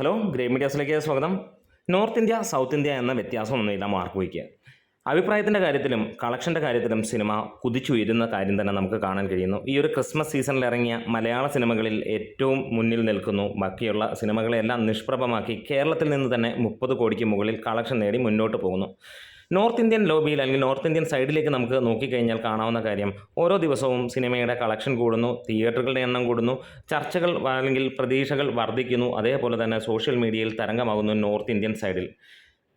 Hello, great മീഡിയാസിലേക്ക് സ്വാഗതം. North India, south India എന്ന വ്യത്യാസമൊന്നുമില്ല മാർക്ക് വയ്ക്കുക. അഭിപ്രായത്തിൻ്റെ കാര്യത്തിലും കളക്ഷൻ്റെ കാര്യത്തിലും സിനിമ കുതിച്ചുയരുന്ന കാര്യം തന്നെ നമുക്ക് കാണാൻ കഴിയുന്നു. ഈ ഒരു ക്രിസ്മസ് സീസണിൽ ഇറങ്ങിയ മലയാള സിനിമകളിൽ ഏറ്റവും മുന്നിൽ നിൽക്കുന്നു. ബാക്കിയുള്ള സിനിമകളെല്ലാം നിഷ്പ്രഭമാക്കി കേരളത്തിൽ നിന്ന് തന്നെ 30 കോടിക്ക് മുകളിൽ കളക്ഷൻ നേടി മുന്നോട്ട് പോകുന്നു. നോർത്ത് ഇന്ത്യൻ ലോബിയിൽ അല്ലെങ്കിൽ നോർത്ത് ഇന്ത്യൻ സൈഡിലേക്ക് നമുക്ക് നോക്കിക്കഴിഞ്ഞാൽ കാണാവുന്ന കാര്യം, ഓരോ ദിവസവും സിനിമയുടെ കളക്ഷൻ കൂടുന്നു, തിയേറ്ററുകളുടെ എണ്ണം കൂടുന്നു, ചർച്ചകൾ അല്ലെങ്കിൽ പ്രതീക്ഷകൾ വർദ്ധിക്കുന്നു. അതേപോലെ തന്നെ സോഷ്യൽ മീഡിയയിൽ തരംഗമാകുന്നു നോർത്ത് ഇന്ത്യൻ സൈഡിൽ.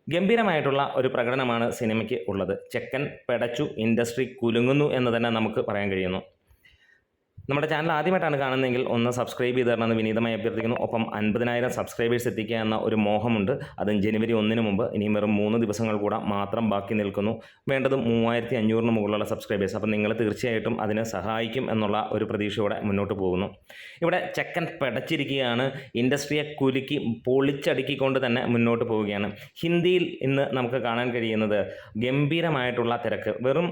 ഗംഭീരമായിട്ടുള്ള ഒരു പ്രകടനമാണ് സിനിമയ്ക്ക് ഉള്ളത്. ചെക്കൻ പെടച്ചു, ഇൻഡസ്ട്രി കുലുങ്ങുന്നു എന്ന് തന്നെ നമുക്ക് പറയാൻ കഴിയുന്നു. നമ്മുടെ ചാനൽ ആദ്യമായിട്ടാണ് കാണുന്നതെങ്കിൽ ഒന്ന് സബ്സ്ക്രൈബ് ചെയ്ത് തരണമെന്ന് വിനീതമായി അഭ്യർത്ഥിക്കുന്നു. ഒപ്പം 50,000 സബ്സ്ക്രൈബേഴ്സ് എത്തിക്കുക എന്ന ഒരു മോഹമുണ്ട്. അതും ജനുവരി 1 മുമ്പ് ഇനിയും വെറും 3 ദിവസങ്ങൾ കൂടെ മാത്രം ബാക്കി നിൽക്കുന്നു. വേണ്ടതും 3500 മുകളിലുള്ള സബ്സ്ക്രൈബേഴ്സ്. അപ്പം നിങ്ങൾ തീർച്ചയായിട്ടും അതിന് സഹായിക്കും എന്നുള്ള ഒരു പ്രതീക്ഷയോടെ മുന്നോട്ട് പോകുന്നു. ഇവിടെ ചെക്കൻ പെടച്ചിരിക്കുകയാണ്, ഇൻഡസ്ട്രിയെ കുലുക്കി പൊളിച്ചടുക്കിക്കൊണ്ട് തന്നെ മുന്നോട്ട് പോവുകയാണ്. ഹിന്ദിയിൽ ഇന്ന് നമുക്ക് കാണാൻ കഴിയുന്നത് ഗംഭീരമായിട്ടുള്ള തിരക്ക്. വെറും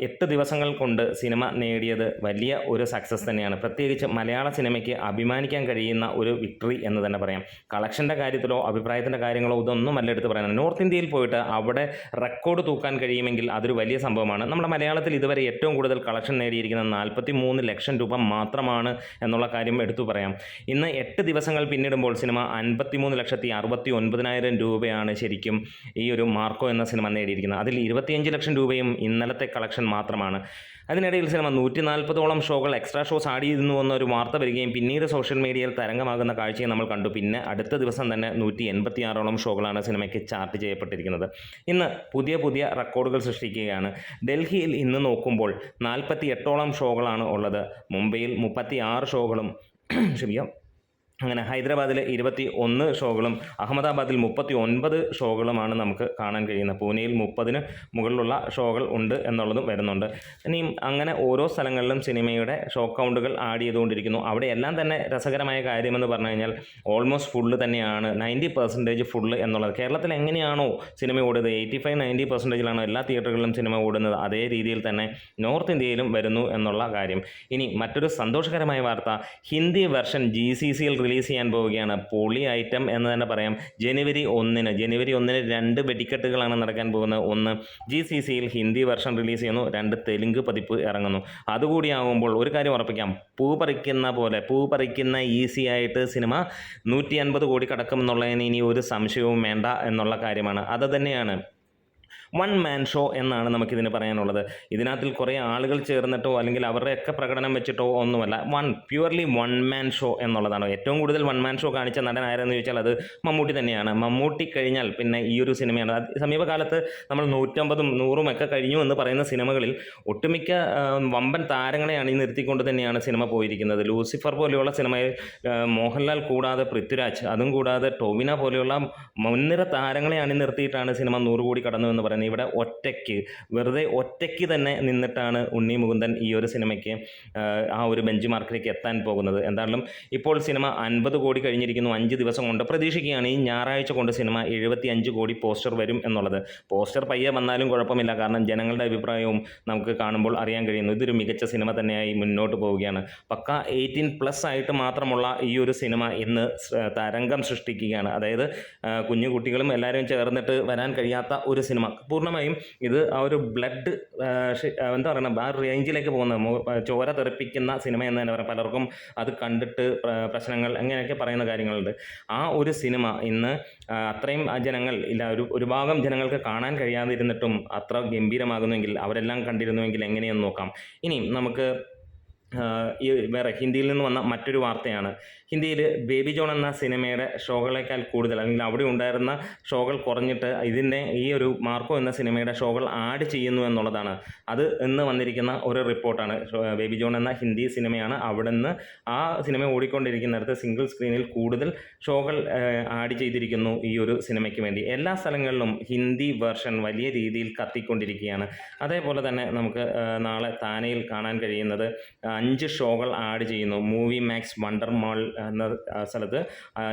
8 ദിവസങ്ങൾ കൊണ്ട് സിനിമ നേടിയത് വലിയ ഒരു സക്സസ് തന്നെയാണ്. പ്രത്യേകിച്ച് മലയാള സിനിമയ്ക്ക് അഭിമാനിക്കാൻ കഴിയുന്ന ഒരു വിക്ടറി എന്ന് തന്നെ പറയാം. കളക്ഷൻ്റെ കാര്യത്തിലോ അഭിപ്രായത്തിൻ്റെ കാര്യങ്ങളോ ഇതൊന്നുമല്ല എടുത്ത് പറയുന്നത്. നോർത്ത് ഇന്ത്യയിൽ പോയിട്ട് അവിടെ റെക്കോർഡ് തൂക്കാൻ കഴിയുമെങ്കിൽ അതൊരു വലിയ സംഭവമാണ്. നമ്മുടെ മലയാളത്തിൽ ഇതുവരെ ഏറ്റവും കൂടുതൽ കളക്ഷൻ നേടിയിരിക്കുന്നത് 43 ലക്ഷം രൂപ മാത്രമാണ് എന്നുള്ള കാര്യം എടുത്തു പറയാം. ഇന്ന് 8 ദിവസങ്ങൾ പിന്നിടുമ്പോൾ സിനിമ 53,69,000 രൂപയാണ് ശരിക്കും ഈ ഒരു മാർക്കോ എന്ന സിനിമ നേടിയിരിക്കുന്നത്. അതിൽ 25 ലക്ഷം രൂപയും ഇന്നലത്തെ കളക്ഷൻ മാത്രമാണ്. അതിനിടയിൽ സിനിമ 140ഓളം ഷോകൾ എക്സ്ട്രാ ഷോസ് ആഡ് ചെയ്യുന്നു എന്നൊരു വാർത്ത വരികയും പിന്നീട് സോഷ്യൽ മീഡിയയിൽ തരംഗമാകുന്ന കാഴ്ചയും നമ്മൾ കണ്ടു. പിന്നെ അടുത്ത ദിവസം തന്നെ 186ഓളം ഷോകളാണ് സിനിമയ്ക്ക് ചാർട്ട് ചെയ്യപ്പെട്ടിരിക്കുന്നത്. ഇന്ന് പുതിയ റെക്കോർഡുകൾ സൃഷ്ടിക്കുകയാണ്. ഡൽഹിയിൽ ഇന്ന് നോക്കുമ്പോൾ 48ഓളം ഷോകളാണ് ഉള്ളത്. മുംബൈയിൽ 36 ഷോകളും ക്ഷമിക്കാം, അങ്ങനെ ഹൈദരാബാദിൽ 21 ഷോകളും അഹമ്മദാബാദിൽ 39 ഷോകളുമാണ് നമുക്ക് കാണാൻ കഴിയുന്നത്. പൂനെയിൽ 30-ന് മുകളിലുള്ള ഷോകൾ ഉണ്ട് എന്നുള്ളതും വരുന്നുണ്ട്. ഇനിയും അങ്ങനെ ഓരോ സ്ഥലങ്ങളിലും സിനിമയുടെ ഷോ കൗണ്ടുകൾ ആഡ് ചെയ്തുകൊണ്ടിരിക്കുന്നു. അവിടെയെല്ലാം തന്നെ രസകരമായ കാര്യമെന്ന് പറഞ്ഞു കഴിഞ്ഞാൽ ഓൾമോസ്റ്റ് ഫുള്ള് തന്നെയാണ്, 90% ഫുള്ള് എന്നുള്ളത്. കേരളത്തിൽ എങ്ങനെയാണോ സിനിമ ഓടുന്നത്, 85-90%ലാണ് എല്ലാ തിയേറ്ററുകളിലും സിനിമ ഓടുന്നത്, അതേ രീതിയിൽ തന്നെ നോർത്ത് ഇന്ത്യയിലും വരുന്നു എന്നുള്ള കാര്യം. ഇനി മറ്റൊരു സന്തോഷകരമായ വാർത്ത, ഹിന്ദി വെർഷൻ GCCയിൽ റിലീസ് ചെയ്യാൻ പോവുകയാണ്. പൊളി ഐറ്റം എന്ന് തന്നെ പറയാം. ജനുവരി 1-ന് 2 വെടിക്കെട്ടുകളാണ് നടക്കാൻ പോകുന്നത്. ഒന്ന് GCCയിൽ ഹിന്ദി വെർഷൻ റിലീസ് ചെയ്യുന്നു, 2 തെലുങ്ക് പതിപ്പ് ഇറങ്ങുന്നു. അതുകൂടിയാകുമ്പോൾ ഒരു കാര്യം ഉറപ്പിക്കാം, പൂ പറിക്കുന്ന ഈസി ആയിട്ട് സിനിമ 150 കോടി കടക്കുമെന്നുള്ളതിന് ഇനി ഒരു സംശയവും വേണ്ട എന്നുള്ള കാര്യമാണ്. അത് തന്നെയാണ് വൺ മാൻ ഷോ എന്നാണ് നമുക്കിതിന് പറയാനുള്ളത്. ഇതിനകത്തിൽ കുറേ ആളുകൾ ചേർന്നിട്ടോ അല്ലെങ്കിൽ അവരുടെയൊക്കെ പ്രകടനം വെച്ചിട്ടോ ഒന്നുമല്ല, പ്യുവർലി വൺ മാൻ ഷോ എന്നുള്ളതാണ്. ഏറ്റവും കൂടുതൽ വൺ മാൻ ഷോ കാണിച്ച നടൻ ആരെന്ന് ചോദിച്ചാൽ അത് മമ്മൂട്ടി തന്നെയാണ്. മമ്മൂട്ടി കഴിഞ്ഞാൽ പിന്നെ ഈ ഒരു സിനിമയാണ്. സമീപകാലത്ത് നമ്മൾ 150ഉം 100ഉം ഒക്കെ കഴിഞ്ഞു എന്ന് പറയുന്ന സിനിമകളിൽ ഒട്ടുമിക്ക വമ്പൻ താരങ്ങളെ അണിനിർത്തിക്കൊണ്ട് തന്നെയാണ് സിനിമ പോയിരിക്കുന്നത്. ലൂസിഫർ പോലെയുള്ള സിനിമയിൽ മോഹൻലാൽ കൂടാതെ പൃഥ്വിരാജ്, അതും കൂടാതെ ടോവിനോ പോലെയുള്ള മുൻനിര താരങ്ങളെ അണിനിർത്തിയിട്ടാണ് സിനിമ 100 കോടി കടന്നു എന്ന് പറയുന്നത്. ഇവിടെ വെറുതെ ഒറ്റയ്ക്ക് തന്നെ നിന്നിട്ടാണ് ഉണ്ണി മുകുന്ദൻ ഈ ഒരു സിനിമയ്ക്ക് ആ ഒരു ബെഞ്ച് മാർക്കിലേക്ക് എത്താൻ പോകുന്നത്. എന്തായാലും ഇപ്പോൾ സിനിമ 50 കോടി കഴിഞ്ഞിരിക്കുന്നു. 5 ദിവസം കൊണ്ട് പ്രതീക്ഷിക്കുകയാണ് ഈ ഞായറാഴ്ച കൊണ്ട് സിനിമ 75 കോടി പോസ്റ്റർ വരും എന്നുള്ളത്. പോസ്റ്റർ പയ്യെ വന്നാലും കുഴപ്പമില്ല, കാരണം ജനങ്ങളുടെ അഭിപ്രായവും നമുക്ക് കാണുമ്പോൾ അറിയാൻ കഴിയുന്നു. ഇതൊരു മികച്ച സിനിമ തന്നെയായി മുന്നോട്ട് പോവുകയാണ്. പക്ക 18+ ആയിട്ട് മാത്രമുള്ള ഈ ഒരു സിനിമ ഇന്ന് തരംഗം സൃഷ്ടിക്കുകയാണ്. അതായത് കുഞ്ഞു കുട്ടികളും എല്ലാവരും ചേർന്നിട്ട് വരാൻ കഴിയാത്ത ഒരു സിനിമ. പൂർണ്ണമായും ഇത് ആ ഒരു ബ്ലഡ് എന്താ പറയുക, ആ റേഞ്ചിലേക്ക് പോകുന്ന ചോര തെറിപ്പിക്കുന്ന സിനിമ എന്ന് തന്നെ പറയാം. പലർക്കും അത് കണ്ടിട്ട് പ്രശ്നങ്ങൾ അങ്ങനെയൊക്കെ പറയുന്ന കാര്യങ്ങളുണ്ട്. ആ ഒരു സിനിമ ഇന്ന് അത്രയും ജനങ്ങൾ ഇല്ല, ഒരു ഭാഗം ജനങ്ങൾക്ക് കാണാൻ കഴിയാതിരുന്നിട്ടും അത്ര ഗംഭീരമാകുന്നുവെങ്കിൽ, അവരെല്ലാം കണ്ടിരുന്നുവെങ്കിൽ എങ്ങനെയെന്ന് നോക്കാം. ഇനി നമുക്ക് ഈ വേറെ ഹിന്ദിയിൽ നിന്ന് വന്ന മറ്റൊരു വാർത്തയാണ്. ഹിന്ദിയിൽ ബേബി ജോൺ എന്ന സിനിമയുടെ ഷോകളേക്കാൾ കൂടുതൽ അല്ലെങ്കിൽ അവിടെ ഉണ്ടായിരുന്ന ഷോകൾ കുറഞ്ഞിട്ട് ഈ ഒരു മാർക്കോ എന്ന സിനിമയുടെ ഷോകൾ ആഡ് ചെയ്യുന്നു എന്നുള്ളതാണ്. അത് ഇന്ന് വന്നിരിക്കുന്ന ഒരു റിപ്പോർട്ടാണ്. ബേബി ജോൺ എന്ന ഹിന്ദി സിനിമയാണ്. അവിടെ നിന്ന് ആ സിനിമ ഓടിക്കൊണ്ടിരിക്കുന്നിടത്ത് സിംഗിൾ സ്ക്രീനിൽ കൂടുതൽ ഷോകൾ ആഡ് ചെയ്തിരിക്കുന്നു ഈ ഒരു സിനിമയ്ക്ക് വേണ്ടി. എല്ലാ സ്ഥലങ്ങളിലും ഹിന്ദി വെർഷൻ വലിയ രീതിയിൽ കത്തിക്കൊണ്ടിരിക്കുകയാണ്. അതേപോലെ തന്നെ നമുക്ക് നാളെ താനെയിൽ കാണാൻ കഴിയുന്നത് 5 ഷോകൾ ആഡ് ചെയ്യുന്നു. മൂവി മാക്സ് വണ്ടർ മാൾ എന്ന സ്ഥലത്ത്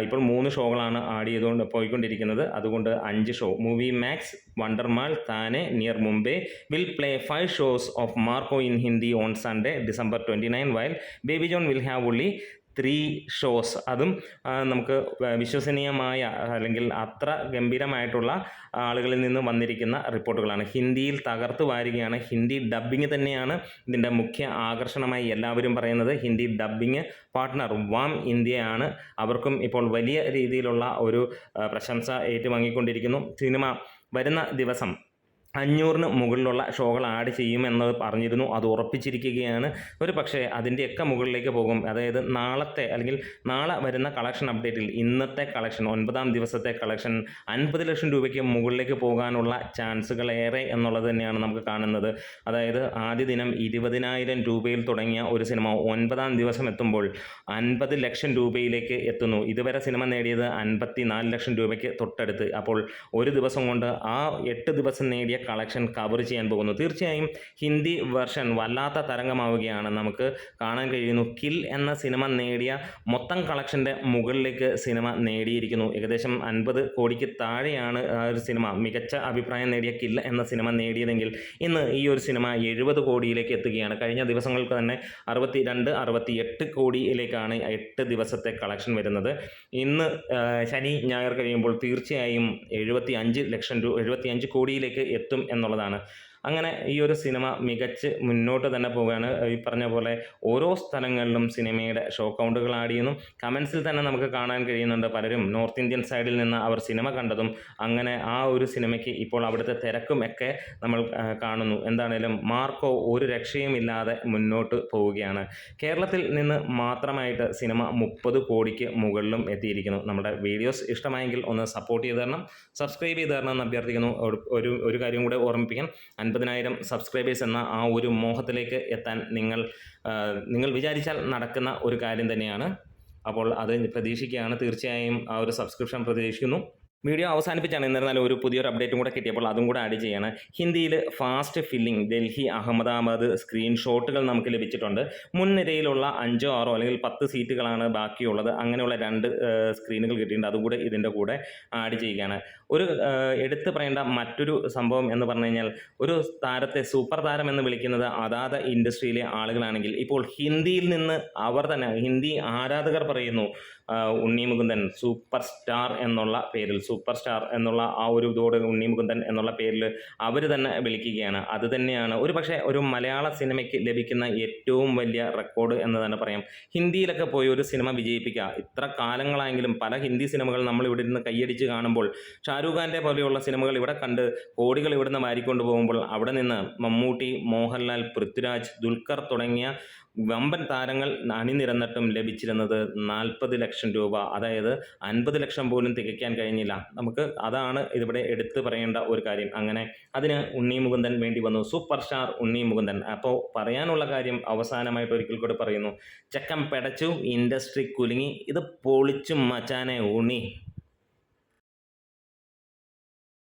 ഇപ്പോൾ 3 ഷോകളാണ് ആഡ് ചെയ്തുകൊണ്ട് പോയിക്കൊണ്ടിരിക്കുന്നത്. അതുകൊണ്ട് 5 show. Movie Max Wonder Mall Thane near Mumbai will play 5 shows of Marco in Hindi on Sunday, December 29, while Baby John will have only 3 shows, അതും നമുക്ക് വിശ്വസനീയമായ അല്ലെങ്കിൽ അത്ര ഗംഭീരമായിട്ടുള്ള ആളുകളിൽ നിന്ന് വന്നിരിക്കുന്ന റിപ്പോർട്ടുകളാണ്. ഹിന്ദിയിൽ തകർത്ത് വാരുകയാണ്. ഹിന്ദി ഡബ്ബിങ് തന്നെയാണ് ഇതിൻ്റെ മുഖ്യ ആകർഷണമായി എല്ലാവരും പറയുന്നത്. ഹിന്ദി ഡബ്ബിങ് പാർട്ട്ണർ വാം ഇന്ത്യയാണ്. അവർക്കും ഇപ്പോൾ വലിയ രീതിയിലുള്ള ഒരു പ്രശംസ ഏറ്റുവാങ്ങിക്കൊണ്ടിരിക്കുന്നു. സിനിമ വരുന്ന ദിവസം 500-ന് മുകളിലുള്ള ഷോകൾ ആഡ് ചെയ്യുമെന്നത് പറഞ്ഞിരുന്നു. അത് ഉറപ്പിച്ചിരിക്കുകയാണ്. ഒരു പക്ഷേ അതിൻ്റെയൊക്കെ മുകളിലേക്ക് പോകും. അതായത് നാളത്തെ അല്ലെങ്കിൽ നാളെ വരുന്ന കളക്ഷൻ അപ്ഡേറ്റിൽ ഇന്നത്തെ കളക്ഷൻ 9-ാം ദിവസത്തെ കളക്ഷൻ 50 ലക്ഷം രൂപയ്ക്ക് മുകളിലേക്ക് പോകാനുള്ള ചാൻസുകൾ ഏറെ എന്നുള്ളത് തന്നെയാണ് നമുക്ക് കാണുന്നത്. അതായത് ആദ്യ ദിനം 20,000 രൂപയിൽ തുടങ്ങിയ ഒരു സിനിമ 9-ാം ദിവസം എത്തുമ്പോൾ 50 ലക്ഷം രൂപയിലേക്ക് എത്തുന്നു. ഇതുവരെ സിനിമ നേടിയത് 54 ലക്ഷം രൂപയ്ക്ക് തൊട്ടടുത്ത്. അപ്പോൾ ഒരു ദിവസം കൊണ്ട് ആ 8 ദിവസം നേടിയ കളക്ഷൻ കവർ ചെയ്യാൻ പോകുന്നു. തീർച്ചയായും ഹിന്ദി വെർഷൻ വല്ലാത്ത തരംഗമാവുകയാണ്. നമുക്ക് കാണാൻ കഴിയുന്നു കിൽ എന്ന സിനിമ നേടിയ മൊത്തം കളക്ഷൻ്റെ മുകളിലേക്ക് സിനിമ നേടിയിരിക്കുന്നു. ഏകദേശം 50 കോടിക്ക് താഴെയാണ് ആ ഒരു സിനിമ മികച്ച അഭിപ്രായം നേടിയ കിൽ എന്ന സിനിമ നേടിയതെങ്കിൽ ഇന്ന് ഈ ഒരു സിനിമ 70 കോടിയിലേക്ക് എത്തുകയാണ്. കഴിഞ്ഞ ദിവസങ്ങൾക്ക് തന്നെ 62-68 കോടിയിലേക്കാണ് 8 ദിവസത്തെ കളക്ഷൻ വരുന്നത്. ഇന്ന് ശനി ഞായർ കഴിയുമ്പോൾ തീർച്ചയായും 75 കോടിയിലേക്ക് എത്തും എന്നുള്ളതാണ്. അങ്ങനെ ഈ ഒരു സിനിമ മികച്ച് മുന്നോട്ട് തന്നെ പോവുകയാണ്. ഈ പറഞ്ഞ പോലെ ഓരോ സ്ഥലങ്ങളിലും സിനിമയുടെ ഷോ കൗണ്ടുകൾ ആഡ് ചെയ്യുന്നു. കമൻസിൽ തന്നെ നമുക്ക് കാണാൻ കഴിയുന്നുണ്ട് പലരും നോർത്ത് ഇന്ത്യൻ സൈഡിൽ നിന്ന് അവർ സിനിമ കണ്ടതും അങ്ങനെ ആ ഒരു സിനിമയ്ക്ക് ഇപ്പോൾ അവിടുത്തെ തിരക്കും ഒക്കെ നമ്മൾ കാണുന്നു. എന്താണേലും മാർക്കോ ഒരു രക്ഷയുമില്ലാതെ മുന്നോട്ട് പോവുകയാണ്. കേരളത്തിൽ നിന്ന് മാത്രമായിട്ട് സിനിമ 30 കോടിക്ക് മുകളിലും എത്തിയിരിക്കുന്നു. നമ്മുടെ വീഡിയോസ് ഇഷ്ടമായെങ്കിൽ ഒന്ന് സപ്പോർട്ട് ചെയ്ത് തരണം, സബ്സ്ക്രൈബ് ചെയ്ത് തരണം എന്ന് അഭ്യർത്ഥിക്കുന്നു. ഒരു കാര്യം കൂടെ ഓർമ്മിപ്പിക്കാൻ, 50,000 സബ്സ്ക്രൈബേഴ്സ് എന്ന ആ ഒരു മോഹത്തിലേക്ക് എത്താൻ നിങ്ങൾ വിചാരിച്ചാൽ നടക്കുന്ന ഒരു കാര്യം തന്നെയാണ്. അപ്പോൾ അത് പ്രതീക്ഷിക്കുകയാണ്. തീർച്ചയായും ആ ഒരു സബ്സ്ക്രിപ്ഷൻ പ്രതീക്ഷിക്കുന്നു. വീഡിയോ അവസാനിപ്പിച്ചാണ്. എന്നിരുന്നാലും ഒരു പുതിയൊരു അപ്ഡേറ്റും കൂടെ കിട്ടിയപ്പോൾ അതും കൂടെ ആഡ് ചെയ്യാണ്. ഹിന്ദിയിൽ ഫാസ്റ്റ് ഫില്ലിംഗ് ഡൽഹി അഹമ്മദാബാദ് സ്ക്രീൻഷോട്ടുകൾ നമുക്ക് ലഭിച്ചിട്ടുണ്ട്. മുൻനിരയിലുള്ള 5-6 അല്ലെങ്കിൽ 10 സീറ്റുകളാണ് ബാക്കിയുള്ളത്. അങ്ങനെയുള്ള 2 സ്ക്രീനുകൾ കിട്ടിയിട്ടുണ്ട്. അതുകൂടെ ഇതിൻ്റെ കൂടെ ആഡ് ചെയ്യുകയാണ്. ഒരു എടുത്തു പറയേണ്ട മറ്റൊരു സംഭവം എന്ന് പറഞ്ഞു കഴിഞ്ഞാൽ, ഒരു താരത്തെ സൂപ്പർ താരം എന്ന് വിളിക്കുന്നത് അതാത് ഇൻഡസ്ട്രിയിലെ ആളുകളാണെങ്കിൽ ഇപ്പോൾ ഹിന്ദിയിൽ നിന്ന് അവർ തന്നെ ഹിന്ദി ആരാധകർ പറയുന്നു ഉണ്ണി മുകുന്ദൻ സൂപ്പർ സ്റ്റാർ എന്നുള്ള പേരിൽ, സൂപ്പർ സ്റ്റാർ എന്നുള്ള ആ ഒരു ഇതോടെ ഉണ്ണി മുകുന്ദൻ എന്നുള്ള പേരിൽ അവർ തന്നെ വിളിക്കുകയാണ്. അത് തന്നെയാണ് ഒരു പക്ഷേ ഒരു മലയാള സിനിമയ്ക്ക് ലഭിക്കുന്ന ഏറ്റവും വലിയ റെക്കോർഡ് എന്ന് തന്നെ പറയാം. ഹിന്ദിയിലൊക്കെ പോയി ഒരു സിനിമ വിജയിപ്പിക്കുക, ഇത്ര കാലങ്ങളായെങ്കിലും പല ഹിന്ദി സിനിമകൾ നമ്മൾ ഇവിടെ ഇരുന്ന് കൈയടിച്ച് കാണുമ്പോൾ, ഷാരൂഖ് ഖാൻ്റെ പോലെയുള്ള സിനിമകൾ ഇവിടെ കണ്ട് കോടികൾ ഇവിടുന്ന് വാരിക്കൊണ്ട് പോകുമ്പോൾ അവിടെ നിന്ന് മമ്മൂട്ടി, മോഹൻലാൽ, പൃഥ്വിരാജ്, ദുൽഖർ തുടങ്ങിയ വമ്പൻ താരങ്ങൾ അണിനിരന്നിട്ടും ലഭിച്ചിരുന്നത് 40 ലക്ഷം രൂപ. അതായത് 50 ലക്ഷം പോലും തികയ്ക്കാൻ കഴിഞ്ഞില്ല. നമുക്ക് അതാണ് ഇതിവിടെ എടുത്തു പറയേണ്ട ഒരു കാര്യം. അങ്ങനെ അതിന് ഉണ്ണി മുകുന്ദൻ വേണ്ടി വന്നു, സൂപ്പർ സ്റ്റാർ ഉണ്ണി മുകുന്ദൻ. അപ്പോൾ പറയാനുള്ള കാര്യം അവസാനമായിട്ട് ഒരിക്കൽ കൂടെ പറയുന്നു, ചെക്കൻ പെടച്ചു, ഇൻഡസ്ട്രി കുലുങ്ങി, ഇത് പൊളിച്ചും മച്ചാനെ ഉണ്ണി.